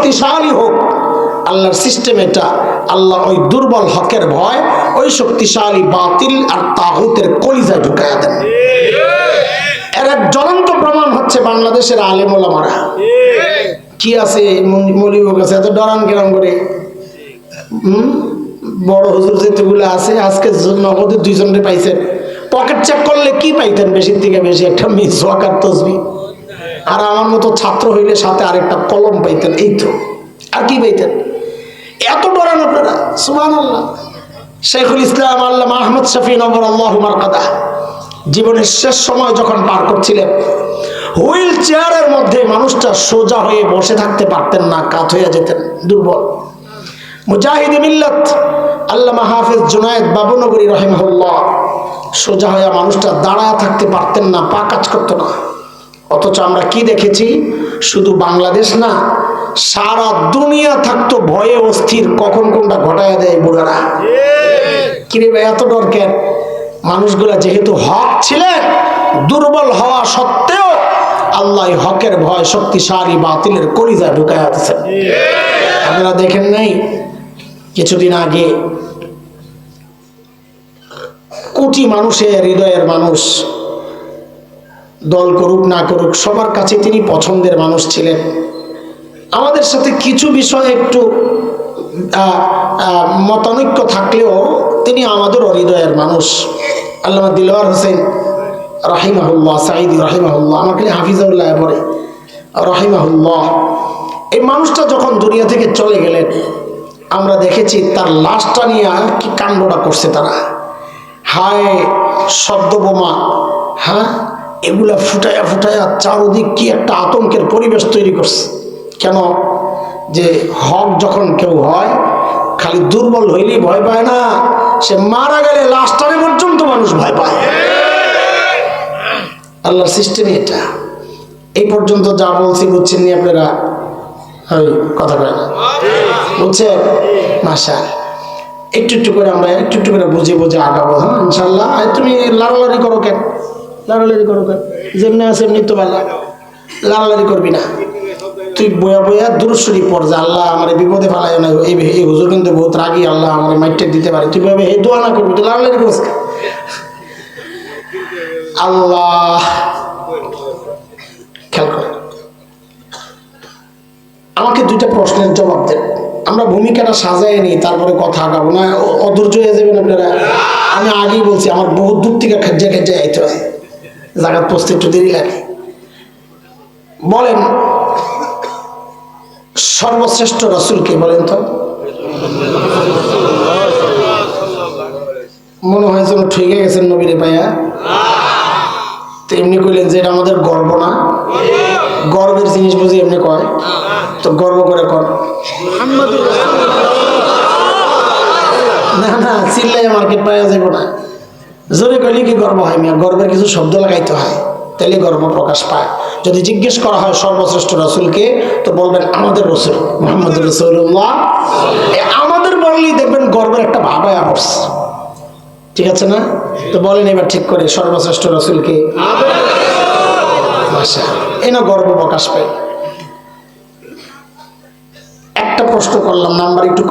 শক্তিশালী হোক, আল্লাহর সিস্টেম এটা। আল্লাহ ওই দুর্বল হকের ভয় ওই শক্তিশালী বাতিল আর তাগুতের কলিজায় ঢুকায়া দেন। এর এক জ্বলন্ত প্রমাণ হচ্ছে বাংলাদেশের আলেম ওলামারা। কি আছে মৌলবীর কাছে এত ডরান কেরাম করে? বড় হুজুর যেগুলো আছে আজকে নগদে 2 জনরে পাইছেন, পকেট চেক করলে কি পাইতেন? বেশির থেকে বেশি একটা মিসওয়াক আর তাসবিহ, আর আমার মতো ছাত্র হইলে সাথে আরেকটা কলম পাইতেন, এই তো। আর কি পাইতেন? এত ডরান আপনারা, সুবহানাল্লাহ। শেখুল ইসলাম আল্লামা আহমদ শফি নবরাল্লাহু মারকাদা জীবনের শেষ সময় যখন পার করছিলেন, হুইল চেয়ারের মধ্যে মানুষটা সোজা হয়ে বসে থাকতে পারতেন না, কাত হয়ে যেতেন, দুর্বল। মুজাহিদ মিল্লাত আল্লামা হাফেজ জুনায়েদ বাবুনগরী রাহিমাহুল্লাহ সোজা হয়ে মানুষটা দাঁড়ায় থাকতে পারতেন না, পা কাজ করতো না। অথচ আমরা কি দেখেছি? শুধু বাংলাদেশ না, সারা দুনিয়া থাকতো ভয়ে অস্থির, কখন কোনটা ঘটায় দেয় বুড়ারা। কিরে ভাই এত ডর কেন? মানুষগুলা যেহেতু হক ছিলেন, দুর্বল হওয়া সত্ত্বেও আল্লাহ হকের ভয় শক্তিশালী বাতিলের কলিজায় ঢুকায়া দিয়েছেন। আপনারা দেখেন নাই কিছুদিন আগে কোটি মানুষের হৃদয়ের মানুষ, দল করুক না করুক সবার কাছে তিনি পছন্দের মানুষ ছিলেন। আমাদের সাথে কিছু বিষয়ে একটু মতানৈক্য থাকলেও তিনি আমাদের হৃদয়ের মানুষ। আল্লামা দিলওয়ার হোসেন রাহিমাহুল্লাহ, সাঈদী রাহিমাহুল্লাহ, আমার খালি হাফিজাউল্লাহ পরে রাহিমাহুল্লাহ, এই মানুষটা যখন দুনিয়া থেকে চলে গেলেন, আমরা দেখেছি তার লাশটা নিয়ে কি কাণ্ডটা করছে তারা। হায় শব্দ বোমা, হ্যাঁ, এগুলা ফুটায়া ফুটায়া চারদিক কি একটা আতঙ্কের পরিবেশ তৈরি করছে। কেন? যে হক যখন কেউ হয়, খালি দুর্বল হইলেই ভয় পায় না, সে মারা গেলে লাশটারে পর্যন্ত মানুষ ভয় পায়। আল্লাহর সিস্টেমে এটা। এই পর্যন্ত যা বলছি বুঝছেন নি আপনারা? কথা কয় না, বুঝছেন? মাশাআল্লাহ, একটু একটু করে আমরা একটু একটু করে বুঝে বুঝে আগাবো। হ্যাঁ ইনশাল্লাহ। তুমি লাড়ালাড়ি করো কেন? লাড়ালাড়ি করো কেন? যেমনি আছে এমনি তো ভালো, লাড়ালাড়ি করবি না। তুই বয়া বয়া দুরূদ শরীফ পড় যে আল্লাহ আমার বিপদে ফেলায় না, এই হুজুর কিন্তু বহুত রাগী, আল্লাহ আমার মাইটটা দিতে পারে। তুই বয়া এই দোয়া না করবি, তুই লাড়ালাড়ি করছিস। আল্লাহ খেয়াল করে আমাকে 2টা প্রশ্নের জবাব দেন। আমরা ভূমিকাটা সাজায় নিই, তারপরে কথা আগাবো না, অধৈর্য হয়ে যাবেন আপনারা। আমি আগেই বলছি আমার বহুত দূর থেকে খেজে খেজে আইতে হয়, জায়গা পৌঁছতে একটু দেরি লাগে। বলেন সর্বশ্রেষ্ঠ রাসূলকে বলেন তো? মনে হয় যেন ঠকে গেছেন নবীরে পাইয়া। তো এমনি কইলেন যে এটা আমাদের গর্ব না? গর্বের জিনিস বুঝি এমনি কয়? তো গর্ব করে কর। না না, চিল্লাই মার্কেট পাওয়া যাব না। জোরে কইলে কি গর্ব হয়? মিয়া গর্বের কিছু শব্দ লাগাইতে হয়, তাহলে গর্ব প্রকাশ পায়। যদি জিজ্ঞেস করা হয় সর্বশ্রেষ্ঠ রাসূলকে, তো বলবেন আমাদের রাসূল মুহাম্মদ রাসূলুল্লাহ। আমাদের বললেই দেখবেন গর্বের একটা ভাব আয়া পড়ছে, ঠিক আছে না? তো বলেন এবার ঠিক করে সর্বশ্রেষ্ঠ রাসূলকে। মাশাআল্লাহ, এই না গর্ব প্রকাশ পায়। একটা প্রশ্ন করলাম, নাম্বার একটু